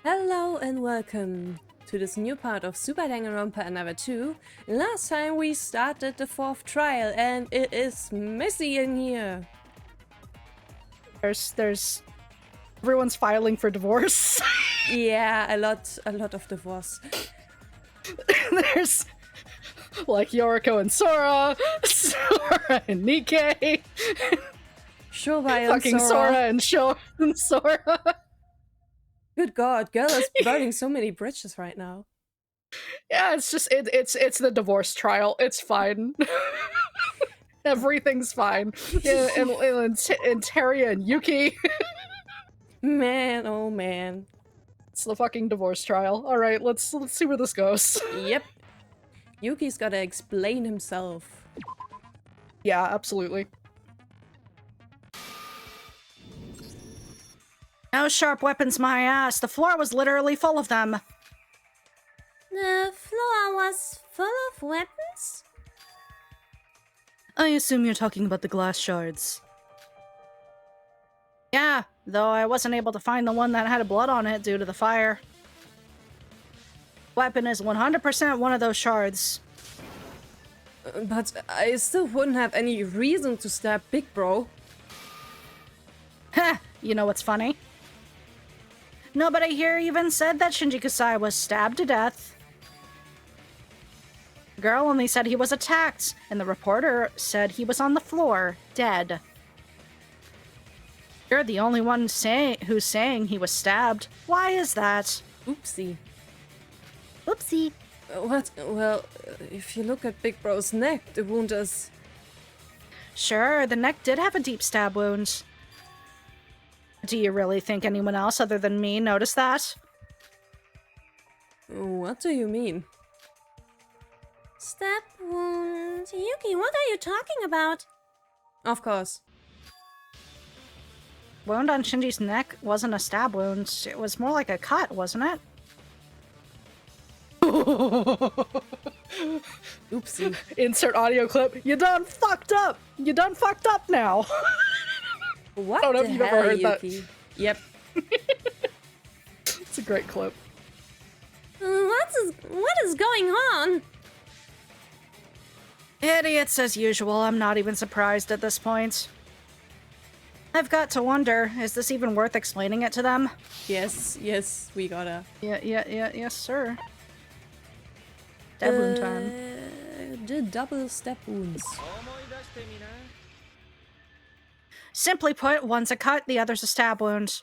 Hello and welcome to this new part of Super Danganronpa Another 2. Last time we started the 4th trial and it is messy in here. There's everyone's filing for divorce. Yeah, a lot of divorce. There's like Yoriko and Sora, Sora and Nikkei, Shobai and fucking Sora and Sora. Good god, girl is burning so many bridges right now. Yeah, it's just it's the divorce trial. It's fine. Everything's fine. And Terry and Yuki. Man, oh man. It's the fucking divorce trial. All right, let's see where this goes. Yep. Yuki's gotta explain himself. Yeah, absolutely. No sharp weapons, my ass. The floor was literally full of them. The floor was full of weapons? I assume you're talking about the glass shards. Yeah, though I wasn't able to find the one that had blood on it due to the fire. Weapon is 100% one of those shards. But I still wouldn't have any reason to stab Big Bro. Heh, you know what's funny? Nobody here even said that Shinji Kasai was stabbed to death. The girl only said he was attacked, and the reporter said he was on the floor, dead. You're the only one who's saying he was stabbed. Why is that? Oopsie. Oopsie. What? Well, if you look at Big Bro's neck, the wound is... Sure, the neck did have a deep stab wound. Do you really think anyone else other than me noticed that? What do you mean? Stab wound. Yuki, what are you talking about? Of course. Wound on Shinji's neck wasn't a stab wound. It was more like a cut, wasn't it? Oopsie. Insert audio clip. You done fucked up. You done fucked up now. What I don't know the if you've hell, ever heard Yuki? that. Yep. It's a great clip. What is going on? Idiots as usual. I'm not even surprised at this point. I've got to wonder, is this even worth explaining it to them? Yes, we gotta. Yes, sir. Stab wound time. The double stab wounds. Simply put, one's a cut, the other's a stab wound.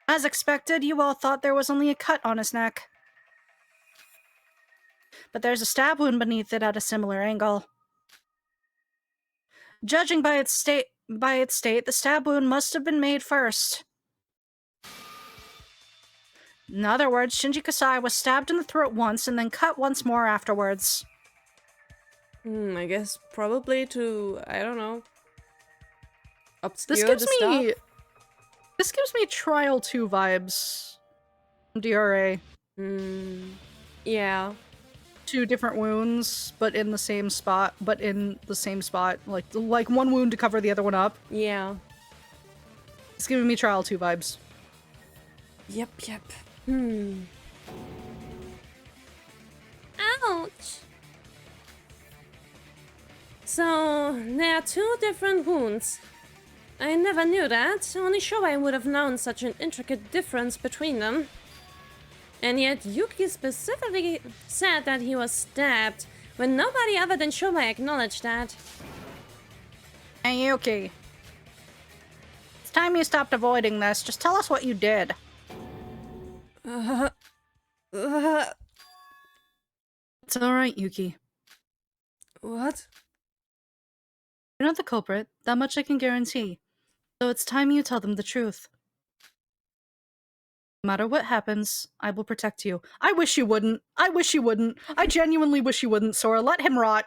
As expected, you all thought there was only a cut on his neck. But there's a stab wound beneath it at a similar angle. Judging by its state, the stab wound must have been made first. In other words, Shinji Kasai was stabbed in the throat once and then cut once more afterwards. I guess probably to, I don't know, obscure This gives the stuff. This gives me Trial 2 vibes. DRA. Yeah. 2 different wounds, but in the same spot. Like one wound to cover the other one up. Yeah. It's giving me Trial 2 vibes. Yep. Ouch. So, there are 2 different wounds. I never knew that. Only Shobai would have known such an intricate difference between them. And yet Yuki specifically said that he was stabbed, when nobody other than Shobai acknowledged that. Hey, Yuki. It's time you stopped avoiding this. Just tell us what you did. It's alright, Yuki. What? You're not the culprit, that much I can guarantee. So it's time you tell them the truth. No matter what happens, I will protect you. I wish you wouldn't. I genuinely wish you wouldn't, Sora. Let him rot.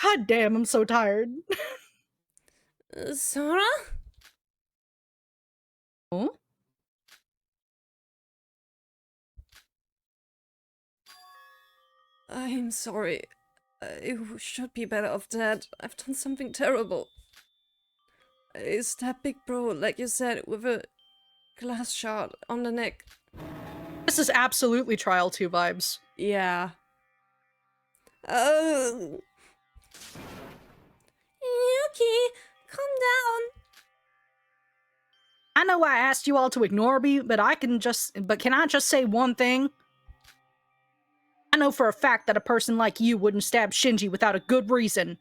God damn, I'm so tired. Sora? Oh? I'm sorry. I should be better off dead. I've done something terrible. I stabbed Big Bro, like you said, with a glass shard on the neck. This is absolutely Trial 2 vibes. Yeah. Yuki, calm down. I know I asked you all to ignore me, but can I just say one thing? I know for a fact that a person like you wouldn't stab Shinji without a good reason.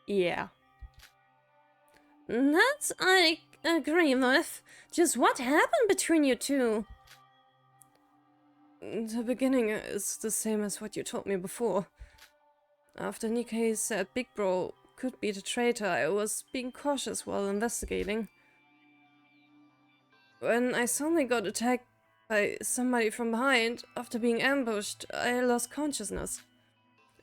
Yeah. That I agree with. Just what happened between you two? The beginning is the same as what you told me before. After Nikkei said Big Bro could be the traitor, I was being cautious while investigating. When I suddenly got attacked by somebody from behind, after being ambushed, I lost consciousness.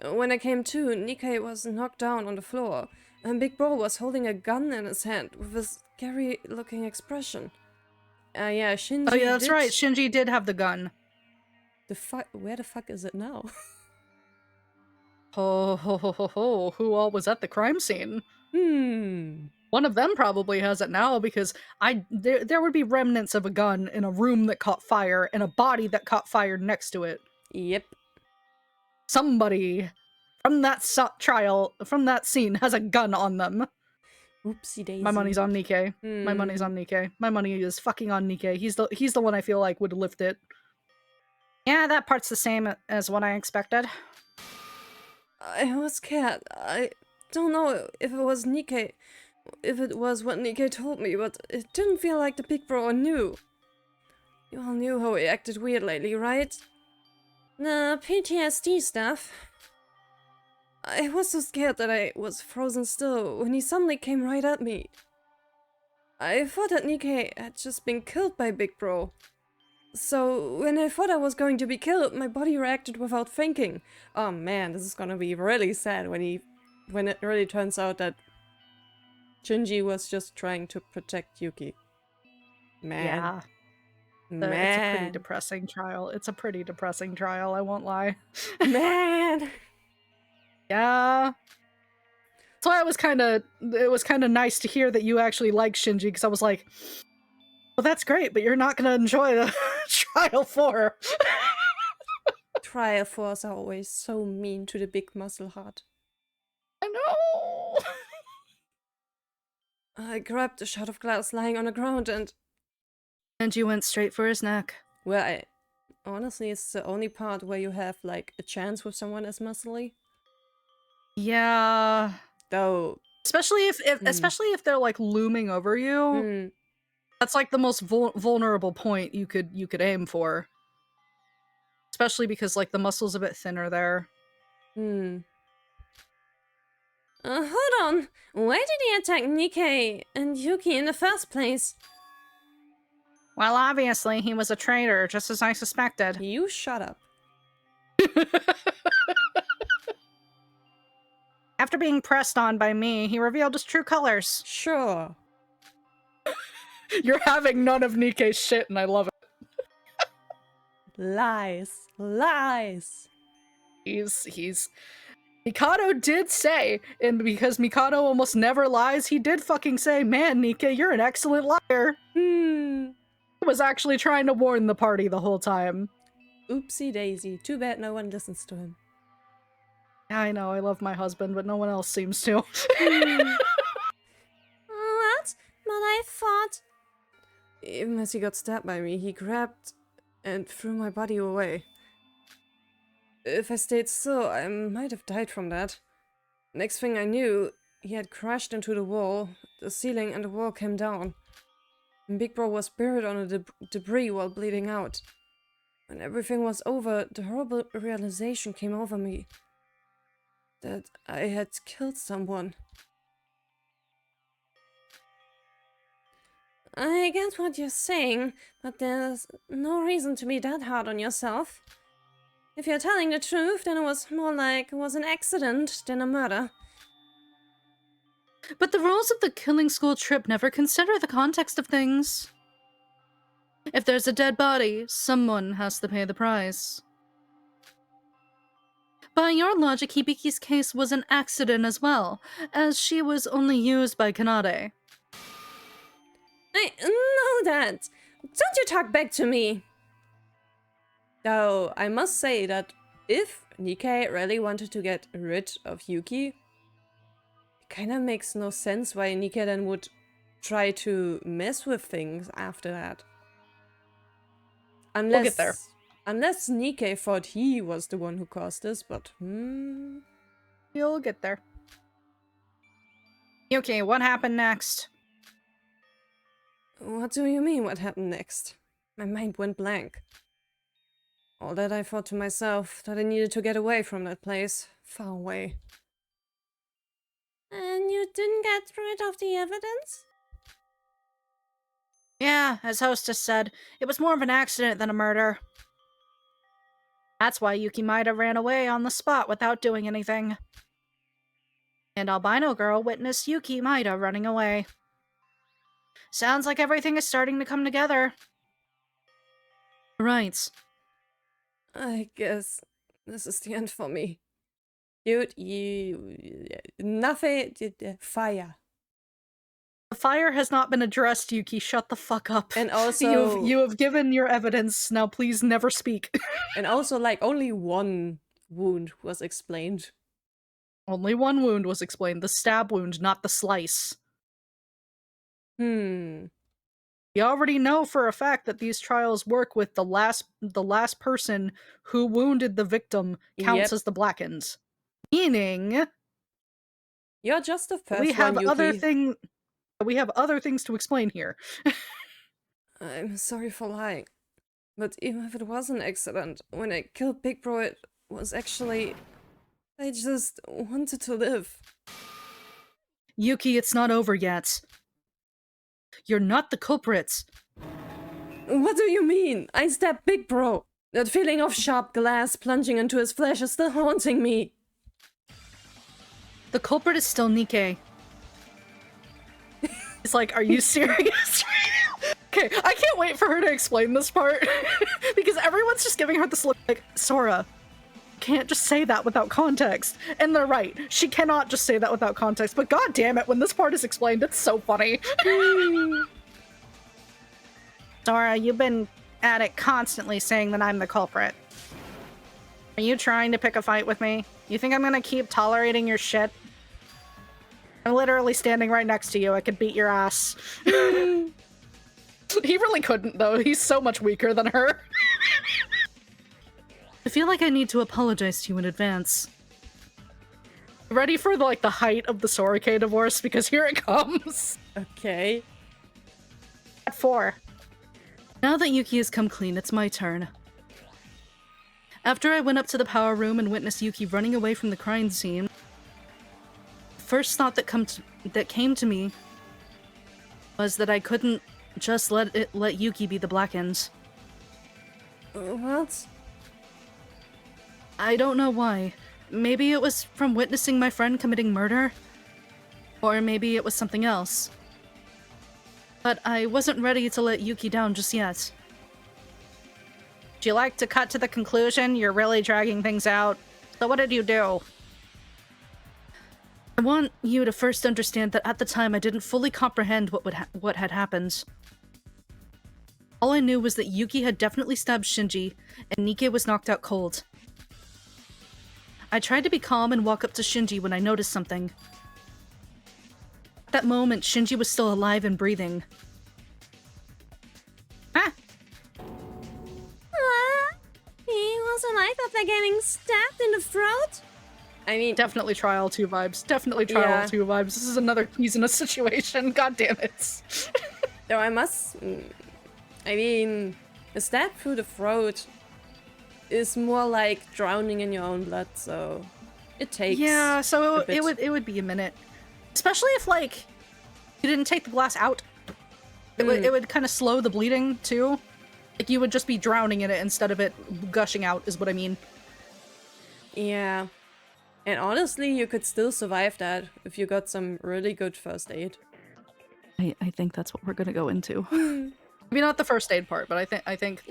When I came to, Nikkei was knocked down on the floor, and Big Bro was holding a gun in his hand with a scary-looking expression. Yeah, Shinji. Oh yeah, that's right. Shinji did have the gun. Where the fuck is it now? Ho ho ho ho ho! Who all was at the crime scene? Hmm. One of them probably has it now because there would be remnants of a gun in a room that caught fire and a body that caught fire next to it. Yep. Somebody from that from that scene has a gun on them. Oopsie daisy. My money's on Nikkei. My money's on Nikkei. My money is fucking on Nikkei. He's the one I feel like would lift it. Yeah, that part's the same as what I expected. I was scared. I don't know if it was Nikkei, if it was what Nikkei told me, but it didn't feel like the Big Bro knew. You all knew how he acted weird lately, right? The PTSD stuff. I was so scared that I was frozen still when he suddenly came right at me. I thought that Nikkei had just been killed by Big Bro. So, when I thought I was going to be killed, my body reacted without thinking. Oh man, this is gonna be really sad when it really turns out that Shinji was just trying to protect Yuki. Man. Yeah. Man. It's a pretty depressing trial. It's a pretty depressing trial, I won't lie. Man! Yeah. That's why it was kind of nice to hear that you actually like Shinji, because I was like, well, that's great, but you're not going to enjoy the Trial 4. Trial 4s are always so mean to the big muscle heart. I know! I grabbed a shard of glass lying on the ground and you went straight for his neck. well, honestly, it's the only part where you have, like, a chance with someone as muscly. Yeah. Though. Especially if they're, like, looming over you. That's, like, the most vulnerable point you could aim for. Especially because, like, the muscle's a bit thinner there. Hold on. Why did he attack Nikkei and Yuki in the first place? Well, obviously, he was a traitor, just as I suspected. You shut up. After being pressed on by me, he revealed his true colors. Sure. You're having none of Nikkei's shit, and I love it. Lies. Lies. He's... Mikado did say, and because Mikado almost never lies, he did fucking say, man, Nikkei, you're an excellent liar. He was actually trying to warn the party the whole time. Oopsie daisy. Too bad no one listens to him. I know, I love my husband, but no one else seems to. What? But I thought... Even as he got stabbed by me, he grabbed and threw my body away. If I stayed still, I might have died from that. Next thing I knew, he had crashed into the wall, the ceiling and the wall came down. And Big Bro was buried on the debris while bleeding out. When everything was over, the horrible realization came over me. That I had killed someone. I get what you're saying, but there's no reason to be that hard on yourself. If you're telling the truth, then it was more like it was an accident than a murder. But the rules of the killing school trip never consider the context of things. If there's a dead body, someone has to pay the price. By your logic, Hibiki's case was an accident as well, as she was only used by Kanade. that? Don't you talk back to me! Though, I must say that if Nikkei really wanted to get rid of Yuki, it kinda makes no sense why Nikkei then would try to mess with things after that. Unless, We'll get there. Unless Nikkei thought he was the one who caused this, but You'll get there. Okay, what happened next? What do you mean, what happened next? My mind went blank. All that I thought to myself, that I needed to get away from that place. Far away. And you didn't get rid of the evidence? Yeah, as Hostess said, it was more of an accident than a murder. That's why Yuki Maida ran away on the spot without doing anything. And Albino Girl witnessed Yuki Maida running away. Sounds like everything is starting to come together. Right. I guess this is the end for me. Dude, nothing. Fire. The fire has not been addressed, Yuki. Shut the fuck up. And also, you have given your evidence. Now please never speak. And also, like, only one wound was explained. Only one wound was explained. The stab wound, not the slice. We already know for a fact that these trials work with the last person who wounded the victim counts as the blackened. Meaning, you're just the first we have one, Yuki. We have other things to explain here. I'm sorry for lying, but even if it was an accident, when I killed Big Bro, it was actually... I just wanted to live. Yuki, it's not over yet. You're not the culprit. What do you mean? I stabbed Big Bro. That feeling of sharp glass plunging into his flesh is still haunting me. The culprit is still Nikkei. It's like, are you serious? Okay, I can't wait for her to explain this part. Because everyone's just giving her this look like, Sora, can't just say that without context. And they're right. She cannot just say that without context. But god damn it, when this part is explained, it's so funny. Sora, you've been at it constantly saying that I'm the culprit. Are you trying to pick a fight with me? You think I'm gonna keep tolerating your shit? I'm literally standing right next to you. I could beat your ass. He really couldn't, though. He's so much weaker than her. I feel like I need to apologize to you in advance. Ready for, the height of the Sorake divorce? Because here it comes. Okay. At 4. Now that Yuki has come clean, it's my turn. After I went up to the power room and witnessed Yuki running away from the crime scene, first thought that came to me was that I couldn't just let Yuki be the blackened. What? I don't know why. Maybe it was from witnessing my friend committing murder? Or maybe it was something else. But I wasn't ready to let Yuki down just yet. Would you like to cut to the conclusion? You're really dragging things out. So what did you do? I want you to first understand that at the time I didn't fully comprehend what had happened. All I knew was that Yuki had definitely stabbed Shinji, and Nikkei was knocked out cold. I tried to be calm and walk up to Shinji when I noticed something. At that moment, Shinji was still alive and breathing. Ah! He was alive after getting stabbed in the throat? I mean... Definitely Trial 2 vibes. Definitely Trial 2 vibes. This is another he's in a situation. God damn it. Though I mean, a stab through the throat is more like drowning in your own blood, so it takes. Yeah, so it would be a minute, especially if you didn't take the glass out. It would kind of slow the bleeding too. Like you would just be drowning in it instead of it gushing out, is what I mean. Yeah, and honestly, you could still survive that if you got some really good first aid. I think that's what we're gonna go into. Maybe not the first aid part, but I think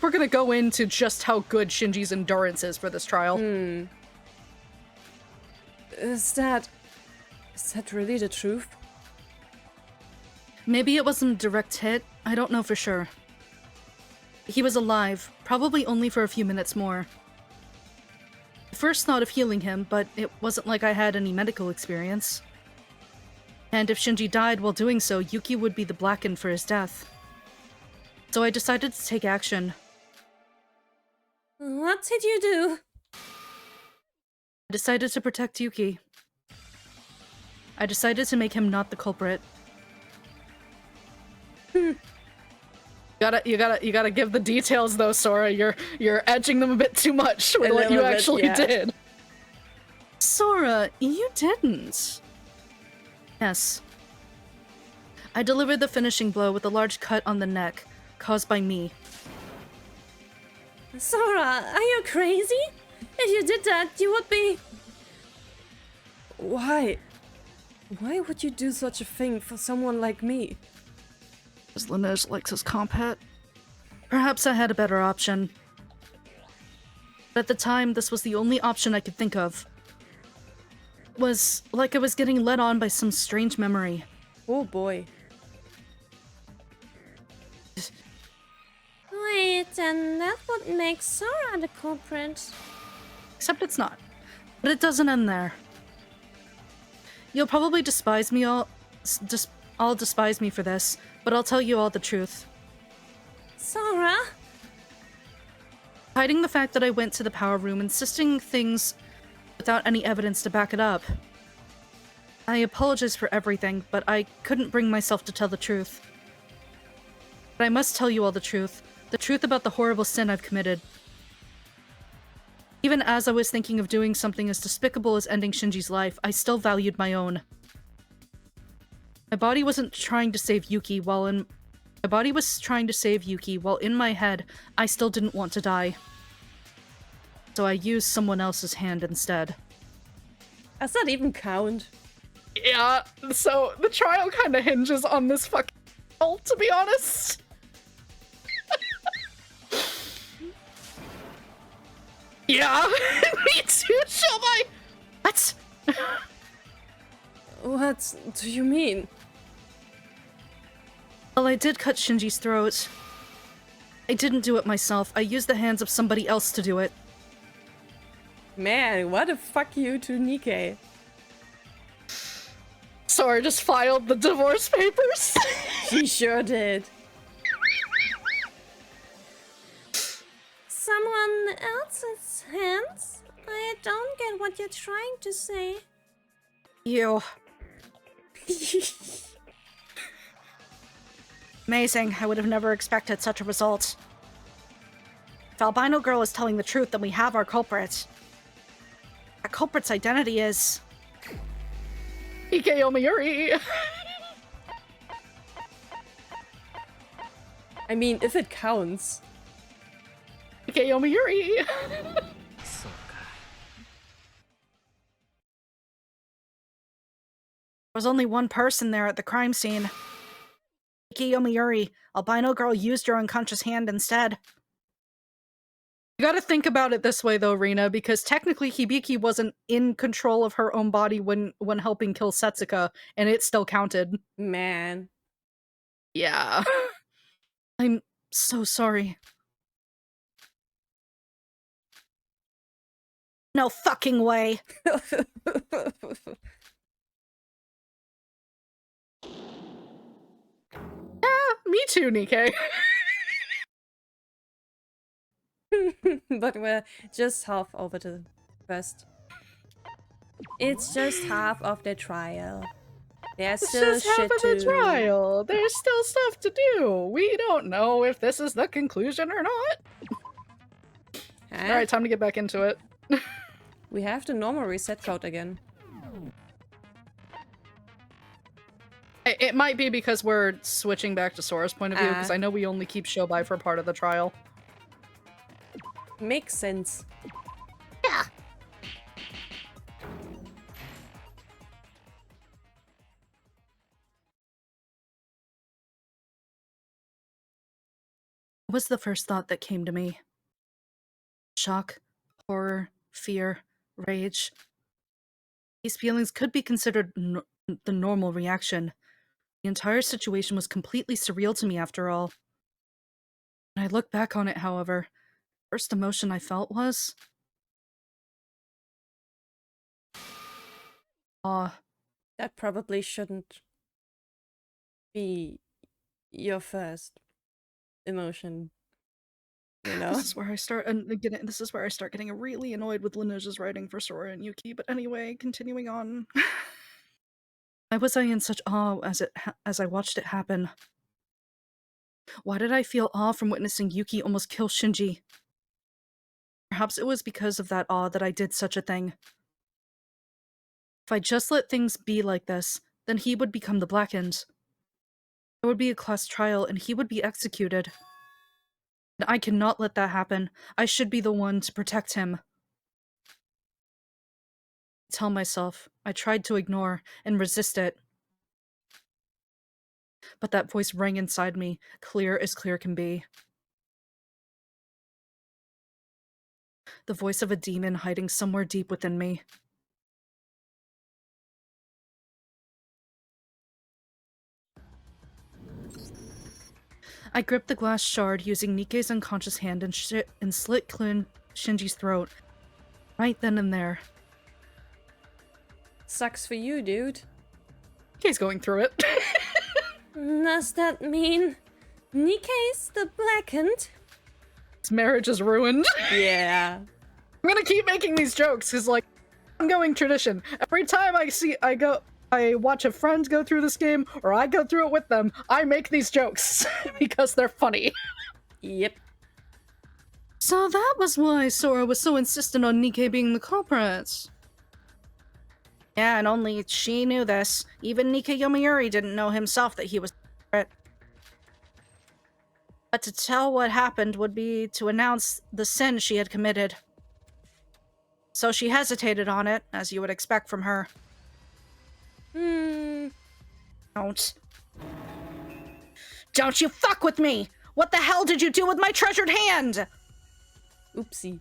we're gonna go into just how good Shinji's endurance is for this trial. Is that really the truth? Maybe it wasn't a direct hit, I don't know for sure. He was alive, probably only for a few minutes more. I first thought of healing him, but it wasn't like I had any medical experience. And if Shinji died while doing so, Yuki would be the blackened for his death. So I decided to take action. What did you do? I decided to protect Yuki. I decided to make him not the culprit. Hmm. You gotta give the details though, Sora. You're edging them a bit too much with what you actually did. Sora, you didn't. Yes. I delivered the finishing blow with a large cut on the neck, caused by me. Sora, are you crazy? If you did that, you would be... Why? Why would you do such a thing for someone like me? Because Lineage likes his compet. Perhaps I had a better option. But at the time, this was the only option I could think of. It was like I was getting led on by some strange memory. Oh boy. Wait, and that would make Sora the culprit. Except it's not. But it doesn't end there. You'll probably despise me all despise me for this, but I'll tell you all the truth. Sora? Hiding the fact that I went to the power room, insisting things without any evidence to back it up. I apologize for everything, but I couldn't bring myself to tell the truth. But I must tell you all the truth about the horrible sin I've committed. Even as I was thinking of doing something as despicable as ending Shinji's life, I still valued my own. My body wasn't trying to save Yuki while in... My body was trying to save Yuki while in my head, I still didn't want to die. So I used someone else's hand instead. Does that even count? Yeah, so the trial kind of hinges on this fucking cult, to be honest. Yeah, me too, shall I? What? What do you mean? Well, I did cut Shinji's throat. I didn't do it myself. I used the hands of somebody else to do it. Man, what a fuck you to Nikkei. Sora just filed the divorce papers. He sure did. Someone else's hands? I don't get what you're trying to say. You. Amazing. I would have never expected such a result. If Albino Girl is telling the truth, then we have our culprit. Our culprit's identity is... Ike Yomiuri! I mean, if it counts. Ike Yomiuri! There was only one person there at the crime scene. Ike Yomiuri. Albino Girl used your unconscious hand instead. You gotta think about it this way though, Rina, because technically Hibiki wasn't in control of her own body when helping kill Setsuka, and it still counted. Man. Yeah. I'm so sorry. No fucking way. Me too, Nikkei. But we're just half over the quest. It's just half of the trial. There's still It's just half shit of to... the trial. There's still stuff to do. We don't know if this is the conclusion or not. Huh? Alright, time to get back into it. We have the normal reset code again. It might be because we're switching back to Sora's point of view, because I know we only keep Shobai for part of the trial. Makes sense. Yeah. What was the first thought that came to me? Shock, horror, fear, rage. These feelings could be considered the normal reaction, The entire situation was completely surreal to me after all. When I look back on it, however, the first emotion I felt was awe. That probably shouldn't be your first emotion, you know? This is where I start getting really annoyed with Lineage's writing for Sora and Yuki, but anyway, continuing on. Why was I in such awe as I watched it happen? Why did I feel awe from witnessing Yuki almost kill Shinji? Perhaps it was because of that awe that I did such a thing. If I just let things be like this, then he would become the Blackened. There would be a class trial and he would be executed. And I cannot let that happen. I should be the one to protect him. I tell myself, I tried to ignore and resist it. But that voice rang inside me, clear as clear can be. The voice of a demon hiding somewhere deep within me. I gripped the glass shard using Nikke's unconscious hand and slit clean Shinji's throat. Right then and there. Sucks for you, dude. He's going through it. Does that mean Nikke's the Blackened? His marriage is ruined. Yeah. I'm gonna keep making these jokes, because, like, ongoing tradition. Every time I watch a friend go through this game, or I go through it with them, I make these jokes, because they're funny. Yep. So that was why Sora was so insistent on Nikke being the culprit. Yeah, and only she knew this. Even Nikke Yomiuri didn't know himself that he was the culprit. But to tell what happened would be to announce the sin she had committed. So she hesitated on it, as you would expect from her. Don't you fuck with me! What the hell did you do with my treasured hand? Oopsie.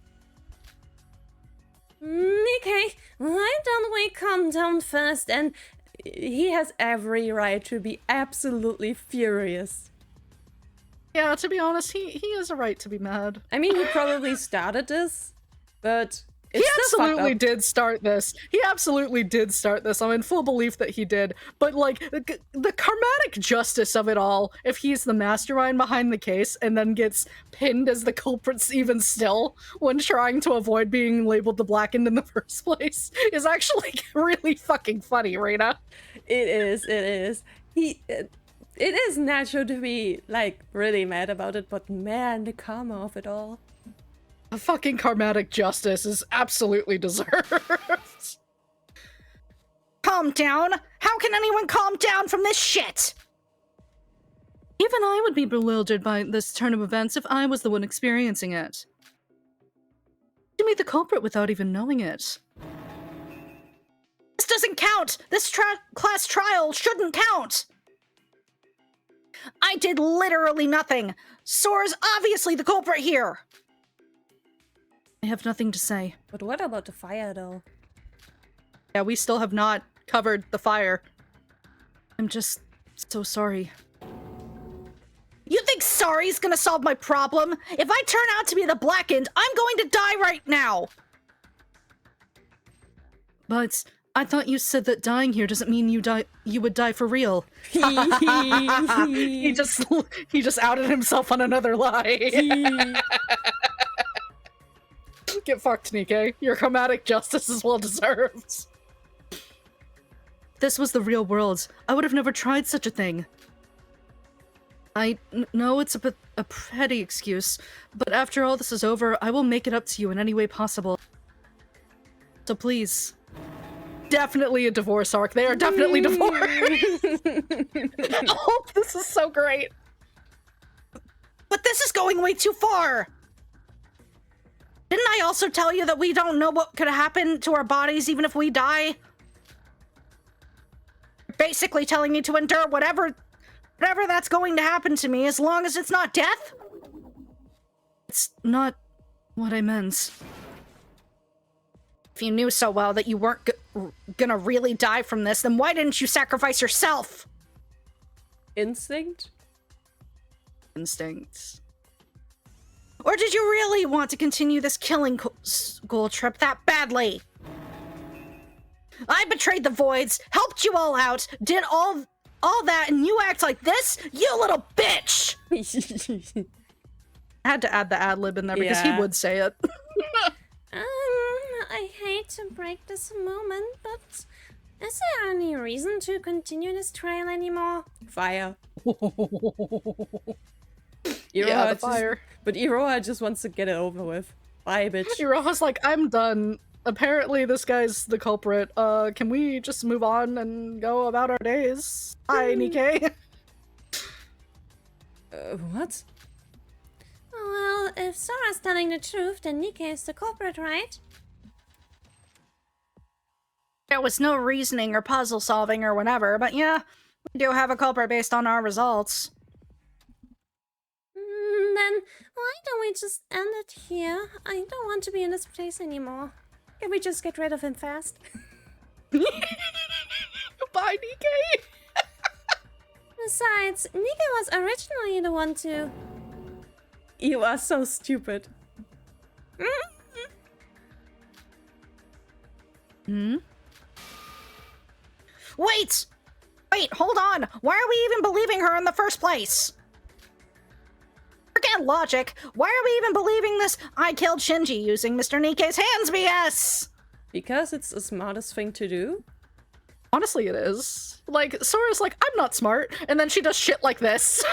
Nikke, why don't we calm down first and... He has every right to be absolutely furious. Yeah, to be honest, he has a right to be mad. I mean, he probably started this, but He absolutely did start this. He absolutely did start this. I'm in full belief that he did. But, like, the karmatic justice of it all, if he's the mastermind behind the case and then gets pinned as the culprits even still when trying to avoid being labeled the Blackened in the first place, is actually really fucking funny, Rina. It is. It is natural to be, like, really mad about it, but man, the karma of it all. The fucking karmatic justice is absolutely deserved. Calm down? How can anyone calm down from this shit? Even I would be bewildered by this turn of events if I was the one experiencing it. You meet the culprit without even knowing it. This doesn't count! This class trial shouldn't count! I did literally nothing! Sora's obviously the culprit here! I have nothing to say. But what about the fire, though? Yeah, we still have not covered the fire. I'm just so sorry. You think sorry's gonna solve my problem? If I turn out to be the Blackened, I'm going to die right now! But I thought you said that dying here doesn't mean you would die for real. he just outed himself on another lie. Get fucked, Nikke. Your karmatic justice is well deserved. This was the real world. I would have never tried such a thing. I know it's a petty excuse, but after all this is over, I will make it up to you in any way possible. So please. Definitely a divorce arc. They are definitely divorced. Oh, this is so great. But this is going way too far. Didn't I also tell you that we don't know what could happen to our bodies even if we die? Basically telling me to endure whatever that's going to happen to me as long as it's not death? It's not what I meant. If you knew so well that you weren't gonna really die from this, then why didn't you sacrifice yourself? Instinct? Instinct. Or did you really want to continue this killing school trip that badly? I betrayed the Voids, helped you all out, did all that, and you act like this? You little bitch! I had to add the ad-lib in there because he would say it. I hate to break this moment, but is there any reason to continue this trail anymore? Fire. Yeah, the fire. But Iroha just wants to get it over with. Bye, bitch. Iroha's like, I'm done. Apparently this guy's the culprit. Can we just move on and go about our days? Hi, Nikkei. What? Well, if Sora's telling the truth, then Nikkei is the culprit, right? There was no reasoning or puzzle solving or whatever, but yeah, we do have a culprit based on our results. Then why don't we just end it here? I don't want to be in this place anymore. Can we just get rid of him fast? Bye, Nikkei! Besides, Nikkei was originally the one to... You are so stupid. Wait! Wait, hold on! Why are we even believing her in the first place? Forget logic. Why are we even believing this I killed Shinji using Mr. Nikkei's hands BS? Because it's the smartest thing to do? Honestly, it is. Like, Sora's like, I'm not smart, and then she does shit like this.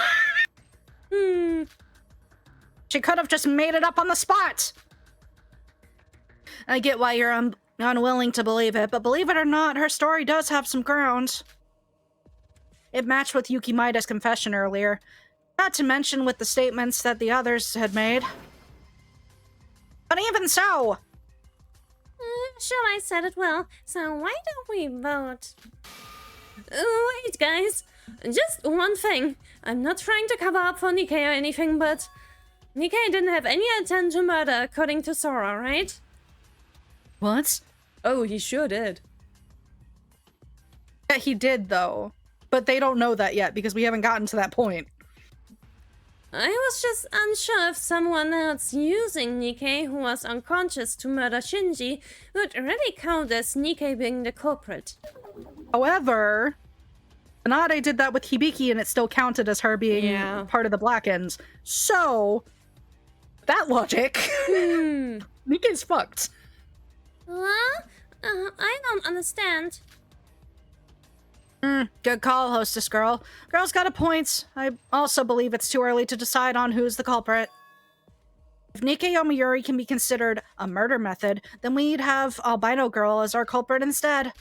She could have just made it up on the spot. I get why you're unwilling to believe it, but believe it or not, her story does have some ground. It matched with Yuki Maida's confession earlier. Not to mention with the statements that the others had made. But even so... Sure, I said it well, so why don't we vote? Wait, guys. Just one thing. I'm not trying to cover up for Nikkei or anything, but... Nikkei didn't have any intent to murder, according to Sora, right? What? Oh, he sure did. Yeah, he did, though. But they don't know that yet, because we haven't gotten to that point. I was just unsure if someone else using Nikkei who was unconscious to murder Shinji would really count as Nikkei being the culprit. However, Tsunade did that with Hibiki and it still counted as her being part of the Black Ends. So, that logic, Nikkei's fucked. What? I don't understand. Good call, hostess girl. Girl's got a point. I also believe it's too early to decide on who's the culprit. If Nikkei Yomiuri can be considered a murder method, then we'd have Albino Girl as our culprit instead.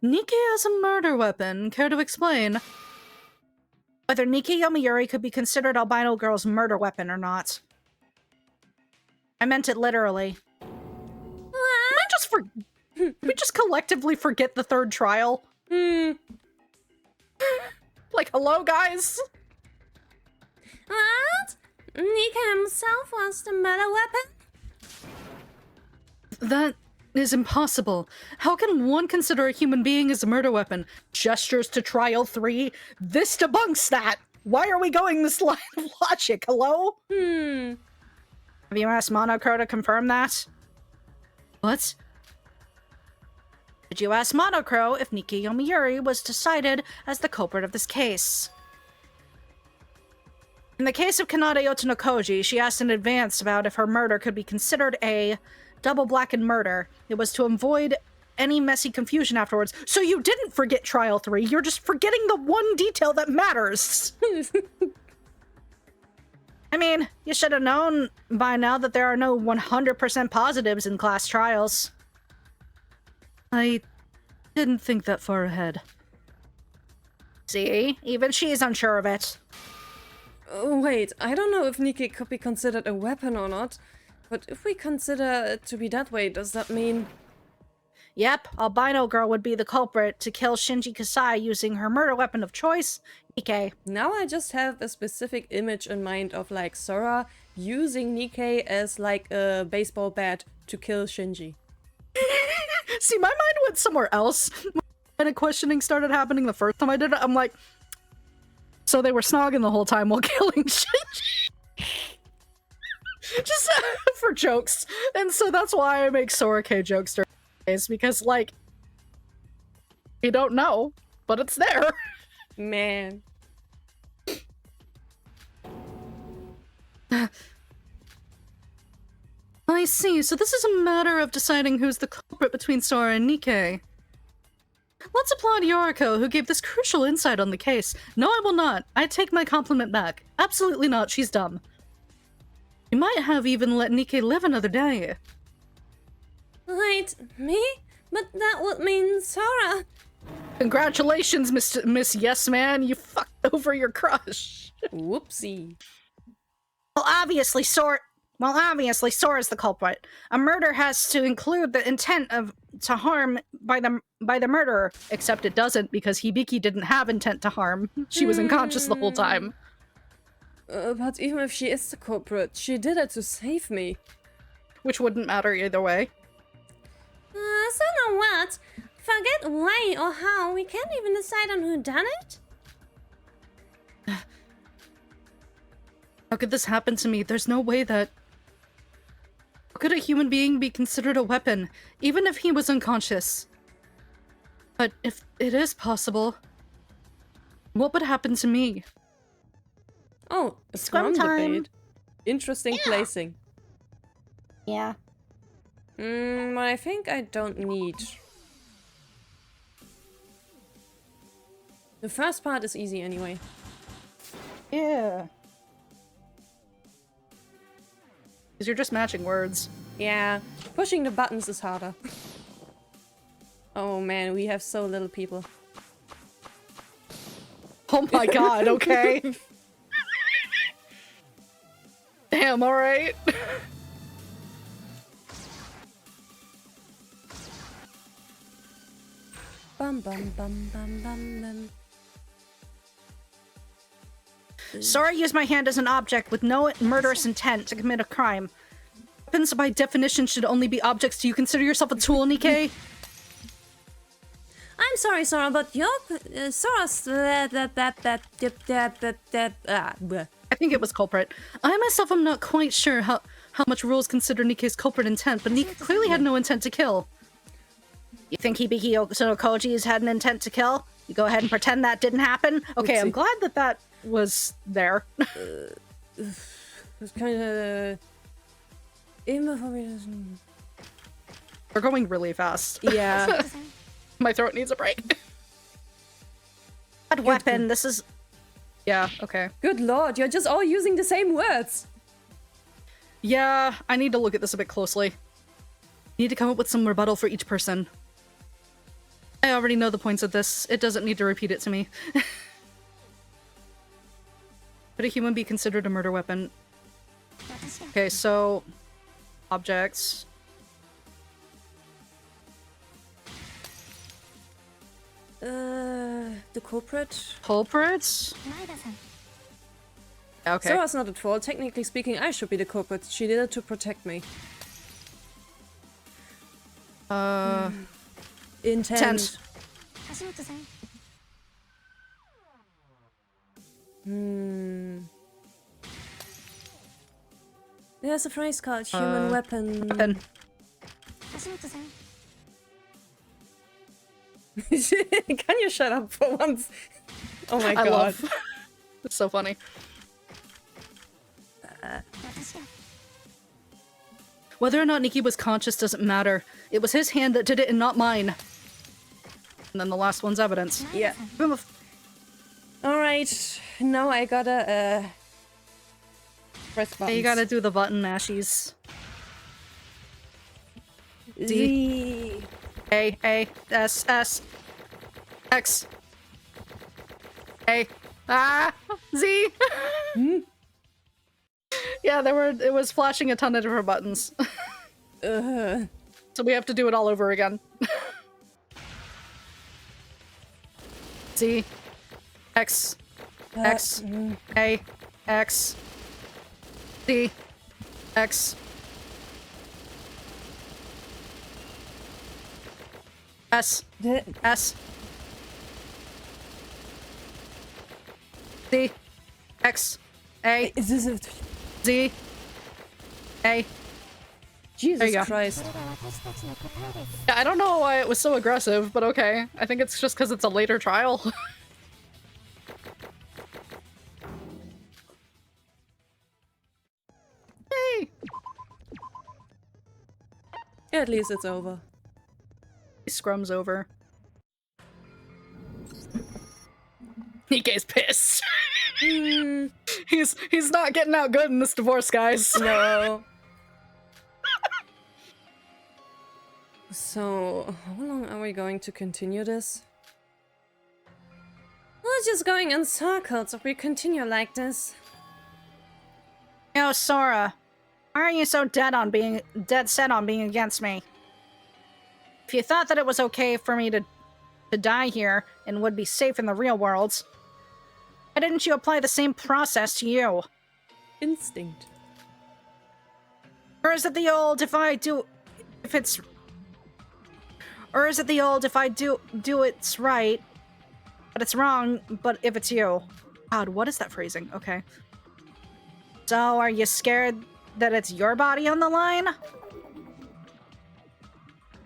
Nikkei as a murder weapon. Care to explain? Whether Nikkei Yomiuri could be considered Albino Girl's murder weapon or not. I meant it literally. We just collectively forget the third trial. Like, hello, guys? What? Nikkei himself was the murder weapon? That is impossible. How can one consider a human being as a murder weapon? Gestures to trial 3? This debunks that! Why are we going this line of logic? Hello? Have you asked Monokuma to confirm that? What? Did you ask Monokuma if Nikkei Yomiuri was decided as the culprit of this case? In the case of Kanade Otonokoji, she asked in advance about if her murder could be considered a double-blackened murder. It was to avoid any messy confusion afterwards. So you didn't forget Trial 3, you're just forgetting the one detail that matters! I mean, you should have known by now that there are no 100% positives in class trials. I didn't think that far ahead. See? Even she's unsure of it. Wait, I don't know if Nikkei could be considered a weapon or not, but if we consider it to be that way, does that mean... Yep, Albino Girl would be the culprit to kill Shinji Kasai using her murder weapon of choice, Nikkei. Now I just have a specific image in mind of, like, Sora using Nikkei as, like, a baseball bat to kill Shinji. See, my mind went somewhere else. When the questioning started happening the first time I did it, I'm like, So they were snogging the whole time while killing Shinji. Just for jokes. And so that's why I make Sora K jokes during days, because, like, you don't know, but it's there. Man. I see, so this is a matter of deciding who's the culprit between Sora and Nikke. Let's applaud Yoriko, who gave this crucial insight on the case. No, I will not. I take my compliment back. Absolutely not, she's dumb. You might have even let Nikke live another day. Wait, me? But that would mean Sora. Congratulations, Miss Yes Man, you fucked over your crush. Whoopsie. Well, obviously Sora's the culprit. A murder has to include the intent to harm by the murderer. Except it doesn't, because Hibiki didn't have intent to harm. She was unconscious the whole time. But even if she is the culprit, she did it to save me. Which wouldn't matter either way. So now what? Forget why or how, we can't even decide on who done it? How could this happen to me? There's no way that... How could a human being be considered a weapon, even if he was unconscious? But if it is possible, what would happen to me? Oh, a Scrum scrum time. debate. Interesting placing. Yeah. What I think I don't need. The first part is easy anyway. Yeah. Because you're just matching words. Yeah, pushing the buttons is harder. Oh man, we have so little people. Oh my god, okay. Damn, alright. Bum bum bum bum bum bum. Sora used my hand as an object with no murderous intent to commit a crime. Weapons, by definition, should only be objects. Do you consider yourself a tool, Nikke? I'm sorry, Sora, but your Sora's I think it was culprit. I myself am not quite sure how much rules consider Nikke's culprit intent, but Nikke clearly had no intent to kill. You think Hibiki Sonokoji's had an intent to kill? You go ahead and pretend that didn't happen? Okay, Oopsie. I'm glad that was there. It's kind of We're going really fast. yeah. My throat needs a break. Bad weapon, this is... Yeah, okay. Good lord, you're just all using the same words. Yeah, I need to look at this a bit closely. Need to come up with some rebuttal for each person. I already know the points of this. It doesn't need to repeat it to me. Could a human be considered a murder weapon? Okay, so... Objects. The culprit? Culprits? Okay. Sora's not at fault. Technically speaking, I should be the culprit. She did it to protect me. Intent. There's a phrase called human weapon. Weapon. Can you shut up for once? Oh my god. I love. It's so funny. Whether or not Nikki was conscious doesn't matter. It was his hand that did it and not mine. And then the last one's evidence. Yeah. Alright. Now I gotta, press buttons. You gotta do the button mashies. Z. A, S, S, X, A, Z. Yeah, it was flashing a ton of different buttons. So we have to do it all over again. Z, X, X, A, X, Z, X, S, S, C, X, A, Z, A. Jesus There you go. Christ. Yeah, I don't know why it was so aggressive, but okay. I think it's just because it's a later trial. Hey! At least it's over. Scrum's over. Nike's pissed. He's not getting out good in this divorce, guys. No. So, how long are we going to continue this? We're just going in circles if we continue like this. Yo, Sora, why are you so dead set on being against me? If you thought that it was okay for me to die here and would be safe in the real world, why didn't you apply the same process to you? Instinct. Or is it the old if I do it's right, but it's wrong, but if it's you? God, what is that phrasing? Okay. So, are you scared that it's your body on the line?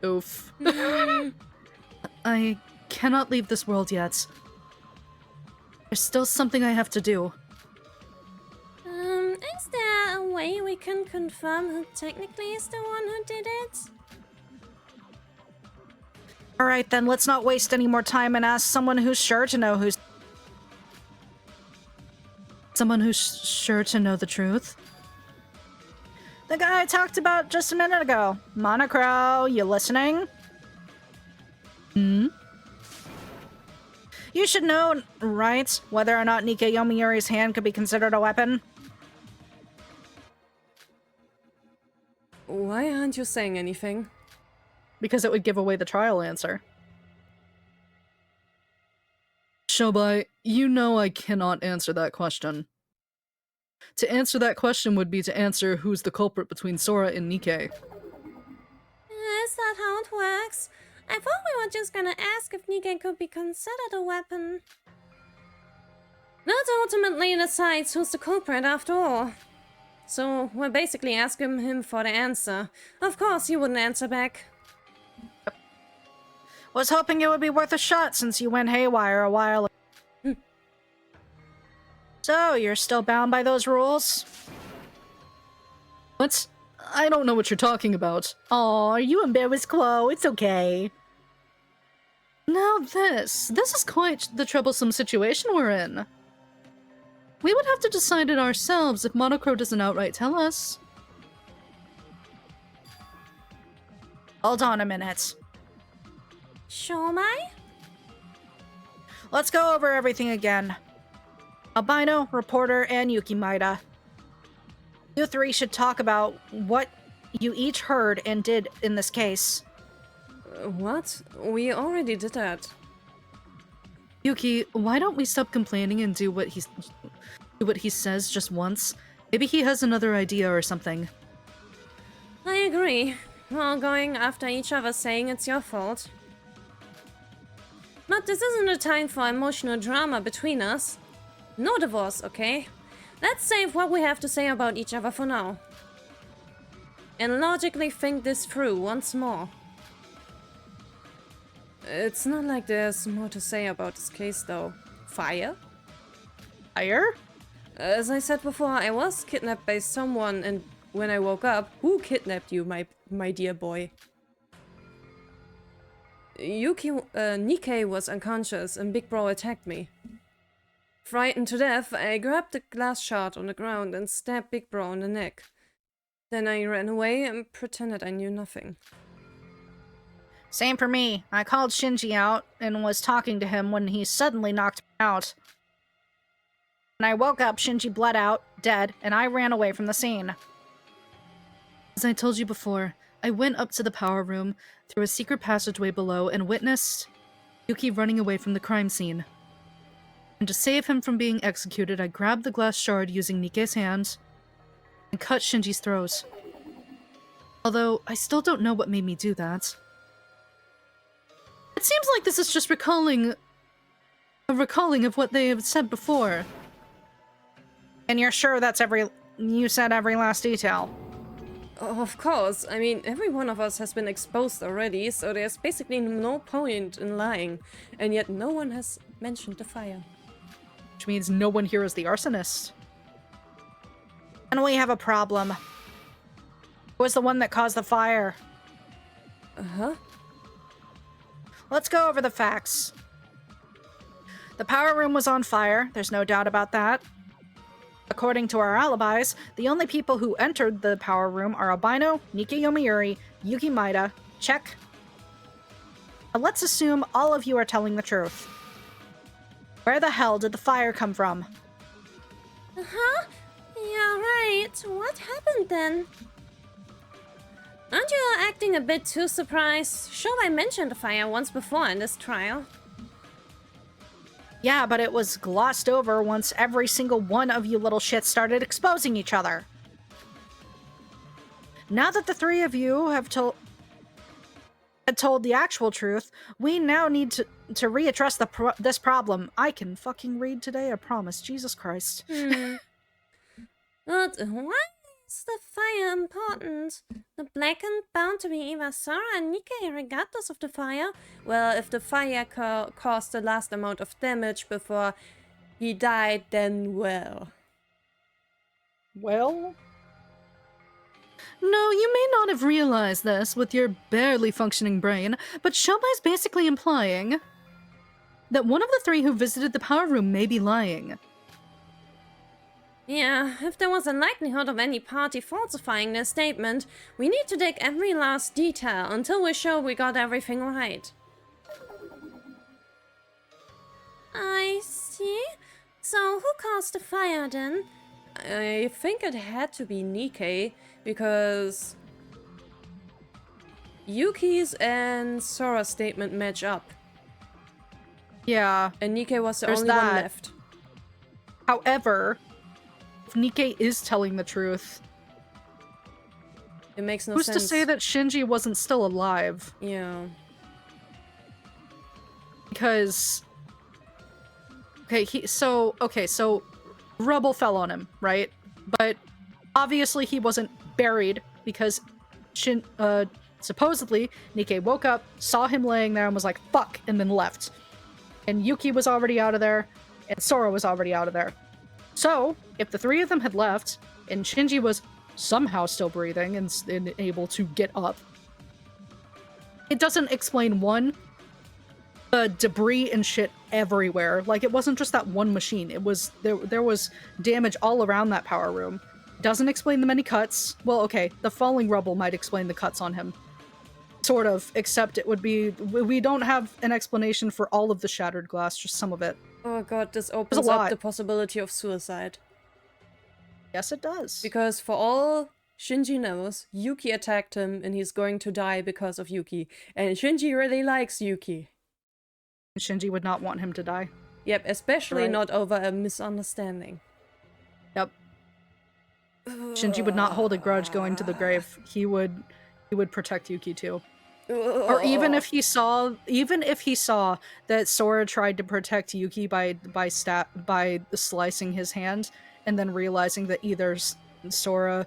Oof. I cannot leave this world yet. There's still something I have to do. Is there a way we can confirm who technically is the one who did it? Alright then, let's not waste any more time and ask someone who's sure to know who's... Someone who's sure to know the truth? The guy I talked about just a minute ago. Monocrow, you listening? Hmm? You should know, right, whether or not Nika Yomiuri's hand could be considered a weapon? Why aren't you saying anything? Because it would give away the trial answer. Shobai, you know I cannot answer that question. To answer that question would be to answer who's the culprit between Sora and Nike. Is that how it works? I thought we were just gonna ask if Nike could be considered a weapon. That ultimately decides who's the culprit after all. So we're basically asking him for the answer. Of course he wouldn't answer back. Was hoping it would be worth a shot since you went haywire a while ago. So, you're still bound by those rules? What? I don't know what you're talking about. Aw, you embarrassed Chloe. It's okay. Now this is quite the troublesome situation we're in. We would have to decide it ourselves if Monokuma doesn't outright tell us. Hold on a minute. Shomai? Let's go over everything again. Albino, reporter, and Yuki Maida. You three should talk about what you each heard and did in this case. What? We already did that. Yuki, why don't we stop complaining and do what he says just once? Maybe he has another idea or something. I agree. We're all going after each other saying it's your fault. But this isn't a time for emotional drama between us. No divorce, okay? Let's save what we have to say about each other for now. And logically think this through once more. It's not like there's more to say about this case, though. Fire? Fire? As I said before, I was kidnapped by someone, and when I woke up, who kidnapped you, my dear boy? Nike was unconscious, and Big Bro attacked me. Frightened to death, I grabbed the glass shard on the ground and stabbed Big Bro in the neck. Then I ran away and pretended I knew nothing. Same for me. I called Shinji out and was talking to him when he suddenly knocked me out. When I woke up, Shinji bled out, dead, and I ran away from the scene. As I told you before, I went up to the power room, through a secret passageway below, and witnessed Yuki running away from the crime scene. And to save him from being executed, I grabbed the glass shard using Nike's hand and cut Shinji's throat. Although, I still don't know what made me do that. It seems like this is just a recalling of what they have said before. And you're sure that's you said every last detail? Of course. I mean, every one of us has been exposed already, so there's basically no point in lying. And yet no one has mentioned the fire. Which means no one here is the arsonist. And we have a problem. Who was the one that caused the fire? Uh-huh. Let's go over the facts. The power room was on fire, there's no doubt about that. According to our alibis, the only people who entered the power room are Albino, Nika Yomiuri, Yuki Maida. Check. Now let's assume all of you are telling the truth. Where the hell did the fire come from? Huh? Yeah, right. What happened then? Aren't you acting a bit too surprised? Sure, I mentioned the fire once before in this trial. Yeah, but it was glossed over once every single one of you little shits started exposing each other. Now that the three of you have told the actual truth, we now need to readdress this problem. I can fucking read today, I promise. Jesus Christ. But why is the fire important? The blackened bound to be either Sora and Nikkei regardless of the fire? Well, if the fire caused the last amount of damage before he died, then well. Well? No, you may not have realized this with your barely functioning brain, but Shomai's basically implying that one of the three who visited the power room may be lying. Yeah, if there was a likelihood of any party falsifying their statement, we need to dig every last detail until we're sure we got everything right. I see. So who caused the fire then? I think it had to be Nikkei, because Yuki's and Sora's statement match up. Yeah. And Nikkei was the There's only one that. left. However, if Nikkei is telling the truth, It makes no who's sense. to say that Shinji wasn't still alive? Yeah. Because so rubble fell on him, right? But obviously he wasn't buried because supposedly Nikkei woke up, saw him laying there and was like, fuck, and then left. And Yuki was already out of there, and Sora was already out of there. So, if the three of them had left, and Shinji was somehow still breathing and able to get up, it doesn't explain, one, the debris and shit everywhere. Like, it wasn't just that one machine. It was there was damage all around that power room. Doesn't explain the many cuts. Well, okay, the falling rubble might explain the cuts on him. Sort of, except it would be... We don't have an explanation for all of the shattered glass, just some of it. Oh god, this opens up the possibility of suicide. Yes, it does. Because for all Shinji knows, Yuki attacked him and he's going to die because of Yuki. And Shinji really likes Yuki. Shinji would not want him to die. Yep, especially Right. not over a misunderstanding. Yep. Shinji would not hold a grudge going to the grave. He would protect Yuki too. Or even if he saw that Sora tried to protect Yuki by slicing his hand, and then realizing that either Sora,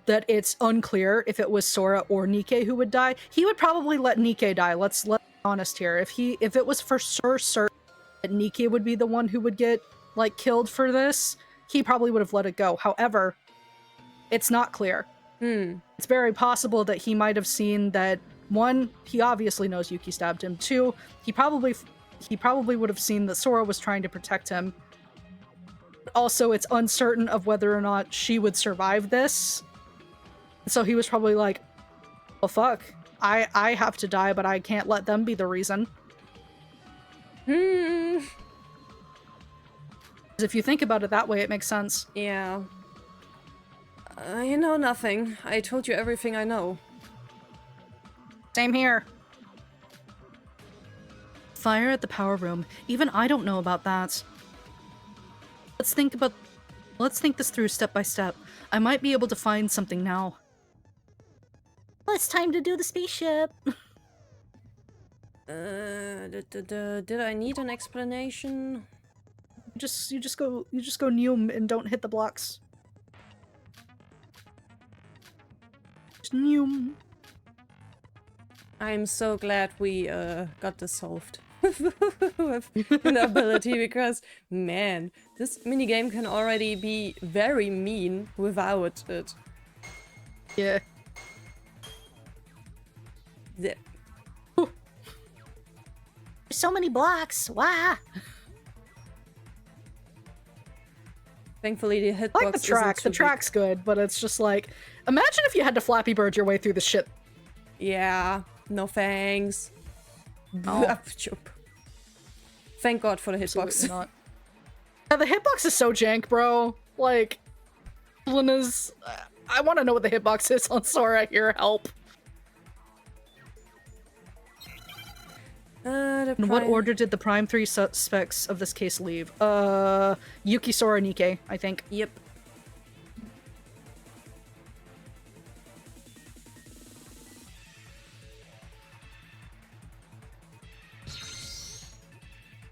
that it's unclear if it was Sora or Nikkei who would die, he would probably let Nikkei die. Let's be honest here. If it was for sure certain that Nikkei would be the one who would get like killed for this, he probably would have let it go. However, it's not clear. It's very possible that he might have seen that, one, he obviously knows Yuki stabbed him. Two, he probably would have seen that Sora was trying to protect him. Also, it's uncertain of whether or not she would survive this. So he was probably like, well, fuck. I have to die, but I can't let them be the reason. Because if you think about it that way, it makes sense. Yeah. I know nothing. I told you everything I know. Same here. Fire at the power room. Even I don't know about that. Let's think this through step by step. I might be able to find something now. Well, it's time to do the spaceship. Did I need an explanation? just go Neum and don't hit the blocks. Just Neum. I'm so glad we got this solved with an ability, because man, this minigame can already be very mean without it. Yeah. The So many blocks. Wow. Thankfully, the hitbox I like the track. isn't too The track's good, but it's just like, imagine if you had to Flappy Bird your way through the shit. big. Yeah, no thanks. Oh. Thank God for the Absolutely hitbox. not. Yeah, the hitbox is so jank, bro. Like, Lena's. I want to know what the hitbox is on Sora here. Help. In what order did the prime 3 suspects of this case leave? Yuki, Sora, Nikke, I think. Yep.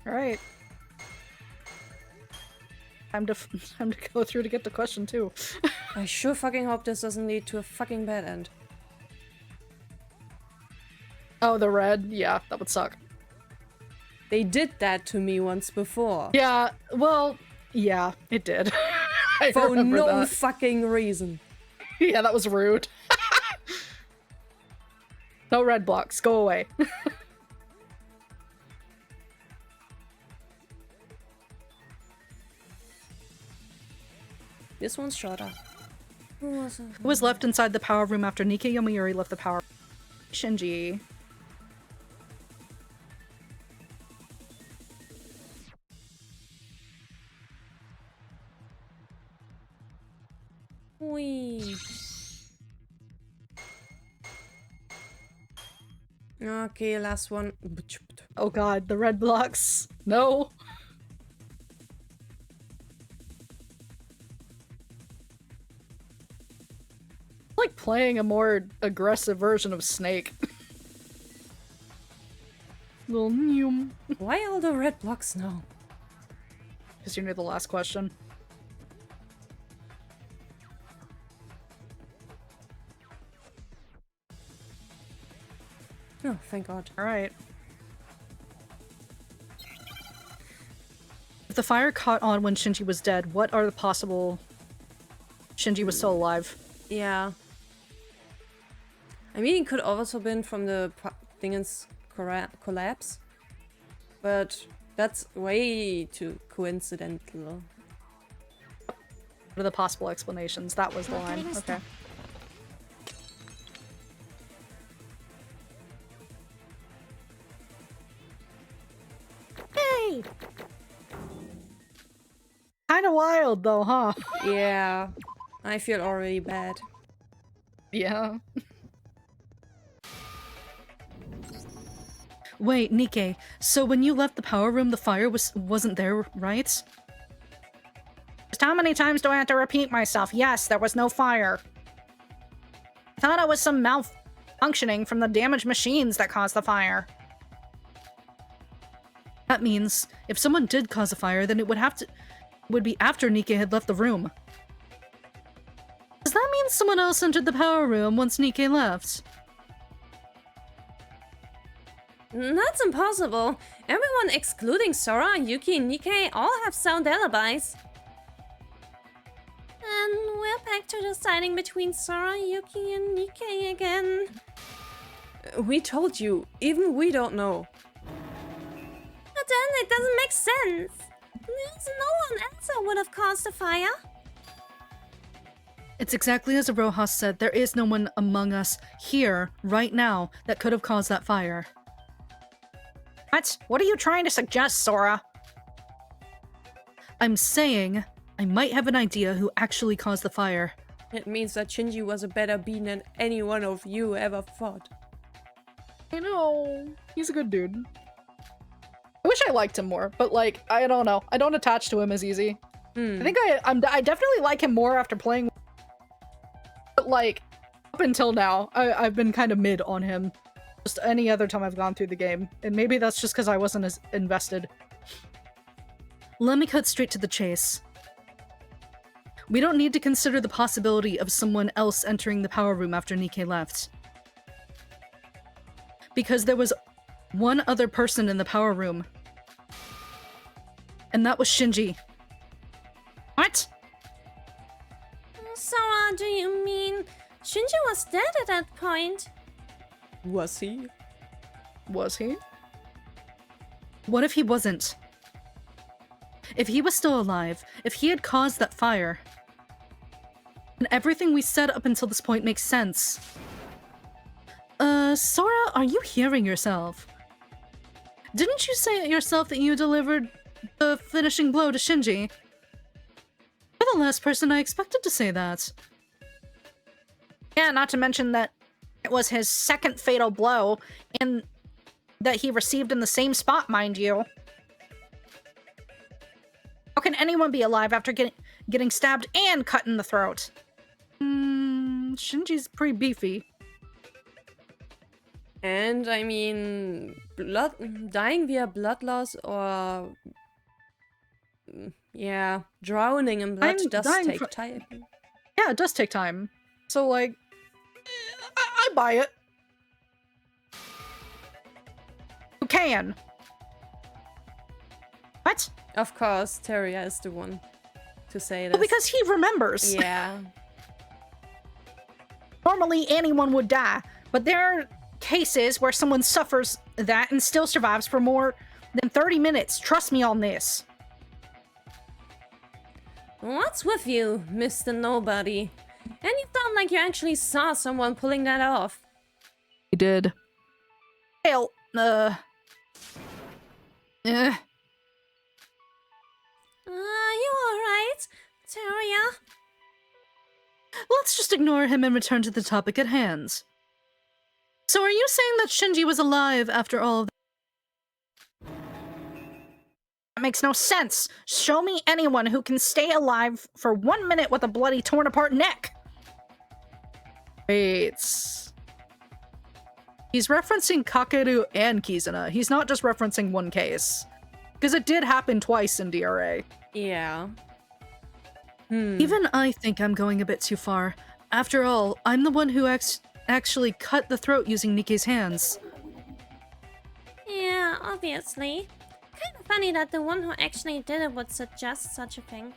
All right. Time to go through to get the question too. I sure fucking hope this doesn't lead to a fucking bad end. Oh, the red? Yeah, that would suck. They did that to me once before. Yeah, well, yeah, it did. I For remember no that. fucking reason. Yeah, that was rude. No red blocks, go away. This one's shorter. Who was it? Who was left inside the power room after Nikke Yomiuri left the power? Shinji. Wee. Okay, last one. Oh god, the red blocks. No. Like playing a more aggressive version of Snake. Little Neum. Why all the red blocks now? Because you knew the last question. Oh, thank God. Alright. If the fire caught on when Shinji was dead, what are the possible... Shinji was still alive. Yeah. I mean, it could also been from the Dingens collapse. But that's way too coincidental. What are the possible explanations? That was the line. Okay. Hey! Kinda wild though, huh? Yeah. I feel already bad. Yeah. Wait, Nikke, so when you left the power room, the fire wasn't there, right? Just how many times do I have to repeat myself? Yes, there was no fire. I thought it was some malfunctioning from the damaged machines that caused the fire. That means, if someone did cause a fire, then it would be after Nikke had left the room. Does that mean someone else entered the power room once Nikke left? That's impossible. Everyone excluding Sora, Yuki, and Nikke all have sound alibis. And we're back to deciding between Sora, Yuki, and Nikke again. We told you. Even we don't know. But then it doesn't make sense. There's no one else that would have caused the fire. It's exactly as Rojas said, there is no one among us here, right now, that could have caused that fire. What are you trying to suggest, Sora? I'm saying I might have an idea who actually caused the fire. It means that Shinji was a better being than any one of you ever thought. I know. He's a good dude. I wish I liked him more, but like, I don't know. I don't attach to him as easy. I think I definitely like him more after playing. But like, up until now, I've been kind of mid on him. Just any other time I've gone through the game. And maybe that's just because I wasn't as invested. Let me cut straight to the chase. We don't need to consider the possibility of someone else entering the power room after Nikke left. Because there was one other person in the power room. And that was Shinji. What? Sora, do you mean Shinji was dead at that point? Was he? Was he? What if he wasn't? If he was still alive, if he had caused that fire, then everything we said up until this point makes sense. Sora, are you hearing yourself? Didn't you say it yourself that you delivered the finishing blow to Shinji? You're the last person I expected to say that. Yeah, not to mention that it was his second fatal blow, and that he received in the same spot, mind you. How can anyone be alive after getting stabbed and cut in the throat? Shinji's pretty beefy. And I mean, dying via blood loss or yeah, drowning in blood does take time. Yeah, it does take time. So like, I buy it. You can. What? Of course, Teria is the one to say this. Well, because he remembers. Yeah. Normally anyone would die, but there are cases where someone suffers that and still survives for more than 30 minutes. Trust me on this. What's with you, Mr. Nobody? And you sound like you actually saw someone pulling that off. He did. Hell, Are you alright, Teria? Let's just ignore him and return to the topic at hand. So are you saying that Shinji was alive after all of that? That makes no sense. Show me anyone who can stay alive for 1 minute with a bloody torn apart neck. Wait. He's referencing Kakeru and Kizuna. He's not just referencing one case. Because it did happen twice in DRA. Yeah. Even I think I'm going a bit too far. After all, I'm the one who actually cut the throat using Nikke's hands. Yeah, obviously. Kind of funny that the one who actually did it would suggest such a thing.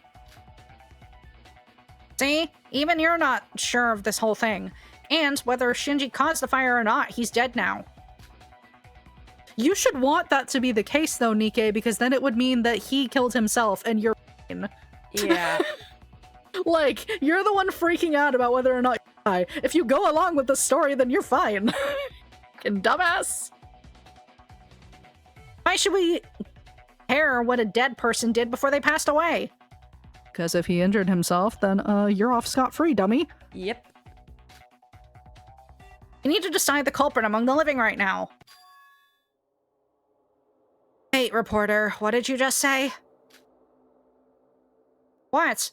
See? Even you're not sure of this whole thing. And whether Shinji caused the fire or not, he's dead now. You should want that to be the case though, Nikke, because then it would mean that he killed himself and you're fine. Yeah. Like, you're the one freaking out about whether or not you die. If you go along with the story, then you're fine. Fucking dumbass. Why should we care what a dead person did before they passed away? Because if he injured himself, then you're off scot-free, dummy. Yep. You need to decide the culprit among the living right now. Wait, reporter, what did you just say? What?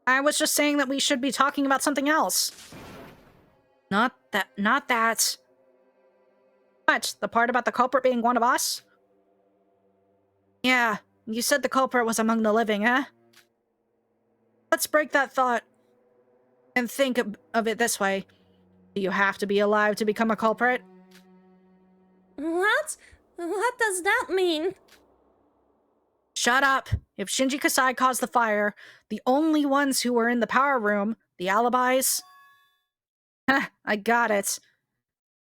I was just saying that we should be talking about something else. Not that. What? The part about the culprit being one of us? Yeah, you said the culprit was among the living, eh? Let's break that thought and think of it this way. Do you have to be alive to become a culprit? What? What does that mean? Shut up! If Shinji Kasai caused the fire, the only ones who were in the power room, the alibis... Heh, I got it.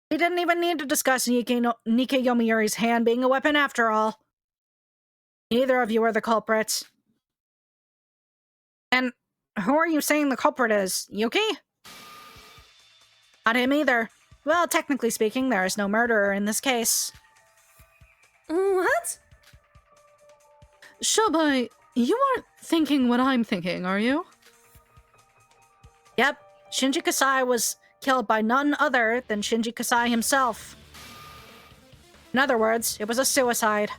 We didn't even need to discuss Nikke Yomiuri's hand being a weapon after all. Neither of you are the culprits. And who are you saying the culprit is? Yuki? Not him either. Well, technically speaking, there is no murderer in this case. What? Shobai, you aren't thinking what I'm thinking, are you? Yep, Shinji Kasai was killed by none other than Shinji Kasai himself. In other words, it was a suicide.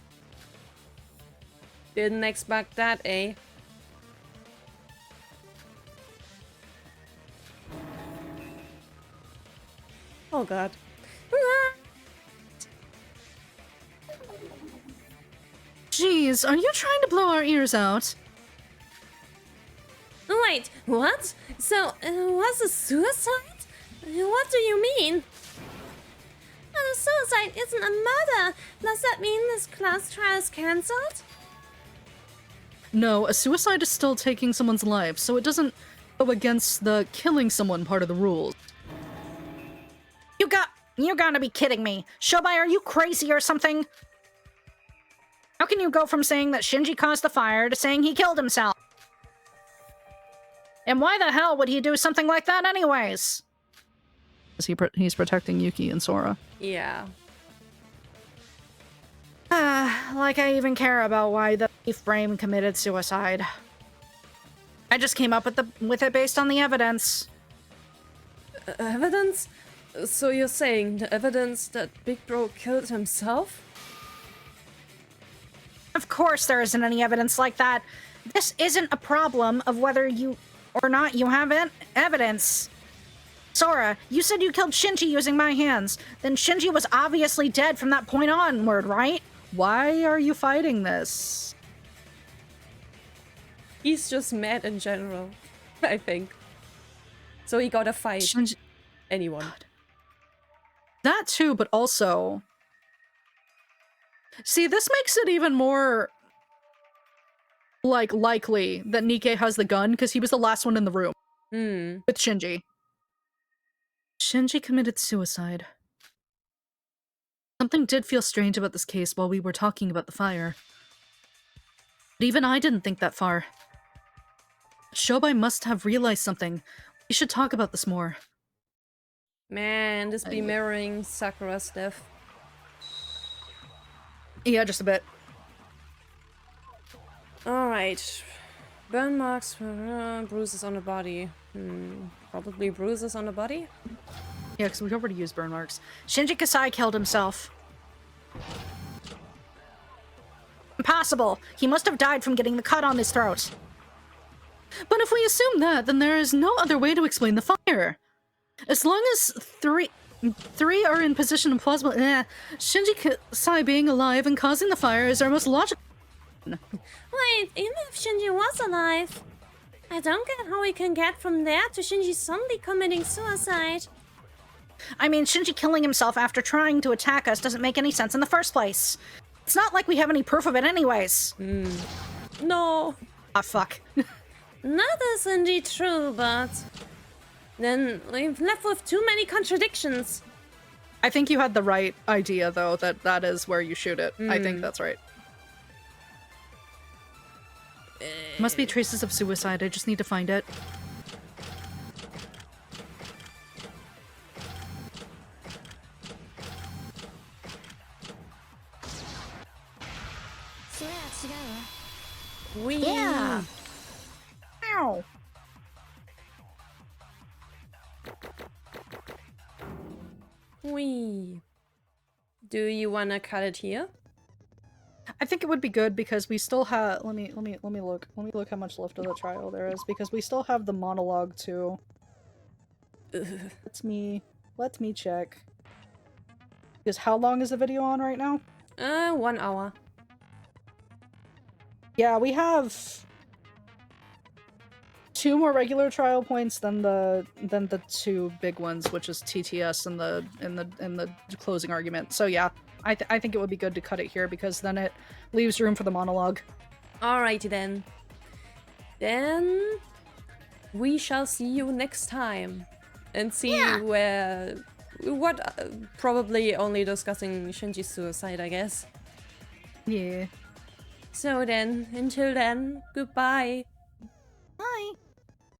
Didn't expect that, eh? Oh god. Jeez, are you trying to blow our ears out? Wait, what? So, was it suicide? What do you mean? A suicide isn't a murder. Does that mean this class trial is cancelled? No, a suicide is still taking someone's life, so it doesn't go against the killing someone part of the rules. You gotta be kidding me. Shobai, are you crazy or something? How can you go from saying that Shinji caused the fire to saying he killed himself? And why the hell would he do something like that anyways? He's protecting Yuki and Sora. Yeah. Like I even care about why the frame committed suicide. I just came up with it based on the evidence. Evidence? So you're saying the evidence that Big Bro killed himself? Of course there isn't any evidence like that. This isn't a problem of whether you or not you have evidence. Sora, you said you killed Shinji using my hands. Then Shinji was obviously dead from that point onward, right? Why are you fighting this? He's just mad in general, I think. So he gotta fight Shinji... anyone. That too, but also... See, this makes it even more... likely that Nikke has the gun, because he was the last one in the room. With Shinji. Shinji committed suicide. Something did feel strange about this case while we were talking about the fire. But even I didn't think that far. Shobai must have realized something. We should talk about this more. Man, this be mirroring Sakura's death. Yeah, just a bit. Alright. Burn marks, bruises on the body. Probably bruises on the body? Yeah, because we already used burn marks. Shinji Kasai killed himself. Impossible! He must have died from getting the cut on his throat. But if we assume that, then there is no other way to explain the fire. As long as three are in position of plausible... Shinji Kasai being alive and causing the fire is our most logical... Wait, even if Shinji was alive, I don't get how we can get from there to Shinji suddenly committing suicide. I mean, Shinji killing himself after trying to attack us doesn't make any sense in the first place. It's not like we have any proof of it anyways. No. Ah, fuck. That is indeed true, but then we've left with too many contradictions. I think you had the right idea, though, that is where you shoot it. I think that's right. Must be traces of suicide. I just need to find it. Yeah. Ow. Wee. Do you wanna cut it here? I think it would be good because we still have. Let me look. Let me look how much left of the trial there is because we still have the monologue too. Let me check. Because how long is the video on right now? 1 hour. Yeah, we have 2 more regular trial points than the 2 big ones, which is TTS and the closing argument. So yeah, I think it would be good to cut it here because then it leaves room for the monologue. Alrighty then. Then we shall see you next time and see probably only discussing Shinji's suicide, I guess. Yeah. So then, until then, goodbye.